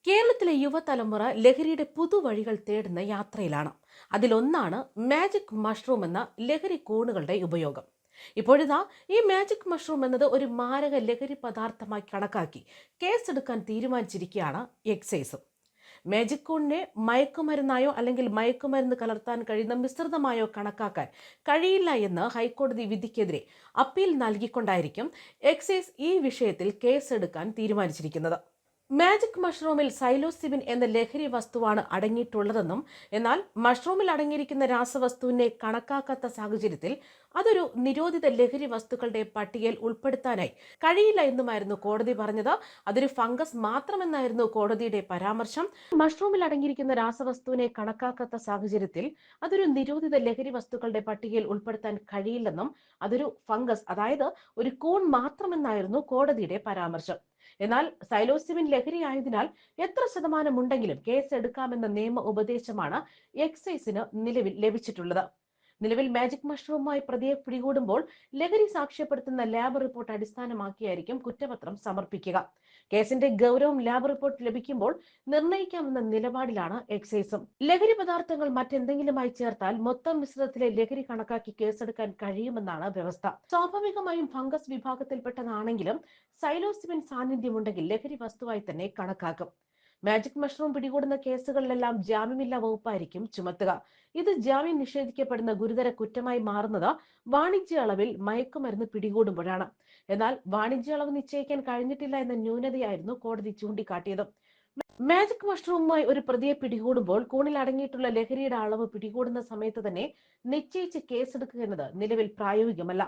കേരളത്തിലെ യുവതലമുറ ലഹരിയുടെ പുതുവഴികൾ തേടുന്ന യാത്രയിലാണ്. അതിലൊന്നാണ് മാജിക് മഷ്റൂം എന്ന ലഹരി കൂണുകളുടെ ഉപയോഗം. ഇപ്പോഴിതാ ഈ മാജിക് മഷ്റൂം എന്നത് ഒരു മാരക ലഹരി പദാർത്ഥമായി കണക്കാക്കി കേസെടുക്കാൻ തീരുമാനിച്ചിരിക്കുകയാണ് എക്സൈസും. മാജിക് കൂണിനെ മയക്കുമരുന്നായോ അല്ലെങ്കിൽ മയക്കുമരുന്ന് കലർത്താൻ കഴിയുന്ന മിശ്രിതമായോ കണക്കാക്കാൻ കഴിയില്ല എന്ന് ഹൈക്കോടതി വിധിക്കെതിരെ അപ്പീൽ നൽകിക്കൊണ്ടായിരിക്കും എക്സൈസ് ഈ വിഷയത്തിൽ കേസെടുക്കാൻ തീരുമാനിച്ചിരിക്കുന്നത്. മാജിക് മഷ്റൂമിൽ സൈലോസിബിൻ എന്ന ലഹരി വസ്തുവാണ് അടങ്ങിയിട്ടുള്ളതെന്നും എന്നാൽ മഷ്റൂമിൽ അടങ്ങിയിരിക്കുന്ന രാസവസ്തുവിനെ കണക്കാക്കാത്ത സാഹചര്യത്തിൽ അതൊരു നിരോധിത ലഹരി വസ്തുക്കളുടെ പട്ടികയിൽ ഉൾപ്പെടുത്താനായി കഴിയില്ല എന്നുമായിരുന്നു കോടതി പറഞ്ഞത്. അതൊരു ഫംഗസ് മാത്രമെന്നായിരുന്നു കോടതിയുടെ പരാമർശം. മഷ്റൂമിൽ അടങ്ങിയിരിക്കുന്ന രാസവസ്തുവിനെ കണക്കാക്കാത്ത സാഹചര്യത്തിൽ അതൊരു നിരോധിത ലഹരി വസ്തുക്കളുടെ പട്ടികയിൽ ഉൾപ്പെടുത്താൻ കഴിയില്ലെന്നും അതൊരു ഫംഗസ്, അതായത് ഒരു കൂൺ മാത്രമെന്നായിരുന്നു കോടതിയുടെ പരാമർശം. എന്നാൽ സൈലോസിബിൻ ലഹരിയായതിനാൽ എത്ര ശതമാനം ഉണ്ടെങ്കിലും കേസ് എടുക്കാമെന്ന നിയമ ഉപദേശമാണ് എക്സൈസിന് നിലവിൽ ലഭിച്ചിട്ടുള്ളത്. നിലവിൽ മാജിക് മഷ്റൂമുമായി പ്രതിയെ പിടികൂടുമ്പോൾ ലഹരി സാക്ഷ്യപ്പെടുത്തുന്ന ലാബ് റിപ്പോർട്ട് അടിസ്ഥാനമാക്കിയായിരിക്കും കുറ്റപത്രം സമർപ്പിക്കുക. കേസിന്റെ ഗൗരവം ലാബ് റിപ്പോർട്ട് ലഭിക്കുമ്പോൾ നിർണ്ണയിക്കാമെന്ന നിലപാടിലാണ് എക്സൈസും. ലഹരി പദാർത്ഥങ്ങൾ മറ്റെന്തെങ്കിലുമായി ചേർത്താൽ മൊത്തം മിശ്രിതത്തിലെ ലഹരി കണക്കാക്കി കേസെടുക്കാൻ കഴിയുമെന്നാണ് വ്യവസ്ഥ. സ്വാഭാവികമായും ഫംഗസ് വിഭാഗത്തിൽപ്പെട്ടതാണെങ്കിലും സൈലോസിബിൻ സാന്നിധ്യമുണ്ടെങ്കിൽ ലഹരി വസ്തുവായി തന്നെ കണക്കാക്കും. മാജിക് മഷ്റൂം പിടികൂടുന്ന കേസുകളിലെല്ലാം ജാമ്യമില്ലാ വകുപ്പായിരിക്കും ചുമത്തുക. ഇത് ജാമ്യം നിഷേധിക്കപ്പെടുന്ന ഗുരുതര കുറ്റമായി മാറുന്നത് വാണിജ്യ അളവിൽ മയക്കുമരുന്ന് പിടികൂടുമ്പോഴാണ്. എന്നാൽ വാണിജ്യ അളവ് നിശ്ചയിക്കാൻ കഴിഞ്ഞിട്ടില്ല എന്ന ന്യൂനതയായിരുന്നു കോടതി ചൂണ്ടിക്കാട്ടിയത്. മാജിക് മഷ്റൂമുമായി ഒരു പ്രതിയെ പിടികൂടുമ്പോൾ കൂണിൽ അടങ്ങിയിട്ടുള്ള ലഹരിയുടെ അളവ് പിടികൂടുന്ന സമയത്ത് തന്നെ നിശ്ചയിച്ച് കേസെടുക്കുക എന്നത് നിലവിൽ പ്രായോഗികമല്ല.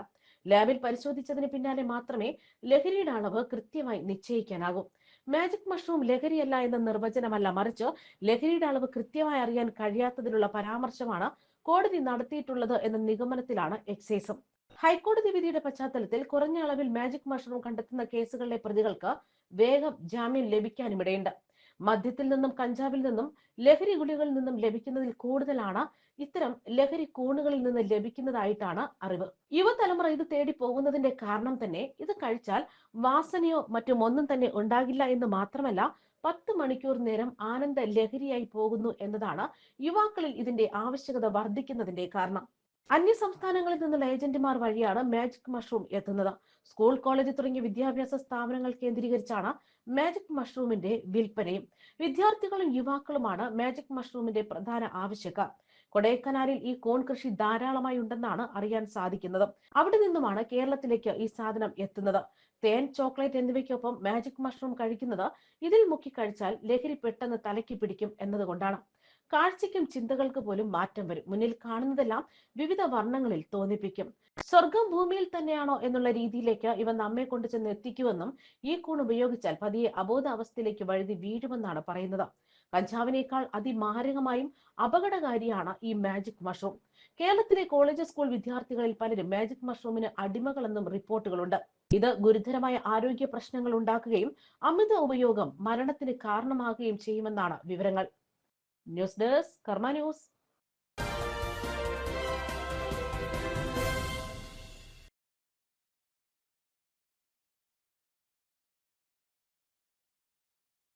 ലാബിൽ പരിശോധിച്ചതിന് പിന്നാലെ മാത്രമേ ലഹരിയുടെ അളവ് കൃത്യമായി നിശ്ചയിക്കാനാകൂ. മാജിക് മഷ്റൂം ലഹരിയല്ല എന്ന നിർവചനമല്ല, മറിച്ച് ലഹരിയുടെ അളവ് കൃത്യമായി അറിയാൻ കഴിയാത്തതിലുള്ള പരാമർശമാണ് കോടതി നടത്തിയിട്ടുള്ളത് എന്ന നിഗമനത്തിലാണ് എക്സൈസും. ഹൈക്കോടതി വിധിയുടെ പശ്ചാത്തലത്തിൽ കുറഞ്ഞ അളവിൽ മാജിക് മഷ്റൂം കണ്ടെത്തുന്ന കേസുകളിലെ പ്രതികൾക്ക് വേഗം ജാമ്യം ലഭിക്കാനുമിടയുണ്ട്. മദ്യത്തിൽ നിന്നും കഞ്ചാവിൽ നിന്നും ലഹരി ഗുളികളിൽ നിന്നും ലഭിക്കുന്നതിൽ കൂടുതലാണ് ഇത്തരം ലഹരി കൂണുകളിൽ നിന്ന് ലഭിക്കുന്നതായിട്ടാണ് അറിവ്. യുവതലമുറ ഇത് തേടി പോകുന്നതിന്റെ കാരണം തന്നെ ഇത് കഴിച്ചാൽ വാസനയോ മറ്റും ഒന്നും തന്നെ ഉണ്ടാകില്ല എന്ന് മാത്രമല്ല 10 മണിക്കൂർ നേരം ആനന്ദ ലഹരിയായി പോകുന്നു എന്നതാണ് യുവാക്കളിൽ ഇതിന്റെ ആവശ്യകത വർദ്ധിക്കുന്നതിന്റെ കാരണം. അന്യ സംസ്ഥാനങ്ങളിൽ നിന്നുള്ള ഏജന്റുമാർ വഴിയാണ് മാജിക് മഷ്റൂം എത്തുന്നത്. സ്കൂൾ, കോളേജ് തുടങ്ങിയ വിദ്യാഭ്യാസ സ്ഥാപനങ്ങൾ കേന്ദ്രീകരിച്ചാണ് മാജിക് മഷ്റൂമിന്റെ വിൽപ്പനയും. വിദ്യാർത്ഥികളും യുവാക്കളുമാണ് മാജിക് മഷ്റൂമിന്റെ പ്രധാന ആവശ്യക്കാർ. കൊടൈക്കനാലിൽ ഈ കോൺ കൃഷി ധാരാളമായി ഉണ്ടെന്നാണ് അറിയാൻ സാധിക്കുന്നത്. അവിടെ നിന്നുമാണ് കേരളത്തിലേക്ക് ഈ സാധനം എത്തുന്നത്. തേൻ, ചോക്ലേറ്റ് എന്നിവയ്ക്കൊപ്പം മാജിക് മഷ്റൂം കഴിക്കുന്നത് ഇതിൽ മുക്കി കഴിച്ചാൽ ലഹരി പെട്ടെന്ന് തലയ്ക്ക് പിടിക്കും എന്നതുകൊണ്ടാണ്. കാഴ്ചയ്ക്കും ചിന്തകൾക്ക് പോലും മാറ്റം വരും. മുന്നിൽ കാണുന്നതെല്ലാം വിവിധ വർണ്ണങ്ങളിൽ തോന്നിപ്പിക്കും. സ്വർഗം ഭൂമിയിൽ തന്നെയാണോ എന്നുള്ള രീതിയിലേക്ക് ഇവ നമ്മെ കൊണ്ട് ചെന്ന് എത്തിക്കുമെന്നും ഈ കൂൺ ഉപയോഗിച്ചാൽ പതിയെ അബോധാവസ്ഥയിലേക്ക് വഴുതി വീഴുമെന്നാണ് പറയുന്നത്. കഞ്ചാവിനേക്കാൾ അതിമാരകമായും അപകടകാരിയാണ് ഈ മാജിക് മഷ്റൂം. കേരളത്തിലെ കോളേജ്, സ്കൂൾ വിദ്യാർത്ഥികളിൽ പലരും മാജിക് മഷ്റൂമിന് അടിമകളെന്നും റിപ്പോർട്ടുകളുണ്ട്. ഇത് ഗുരുതരമായ ആരോഗ്യ പ്രശ്നങ്ങൾ ഉണ്ടാക്കുകയും അമിത ഉപയോഗം മരണത്തിന് കാരണമാകുകയും ചെയ്യുമെന്നാണ് വിവരങ്ങൾ. ന്യൂസ് ഡെസ്ക് കർമ്മ ന്യൂസ്.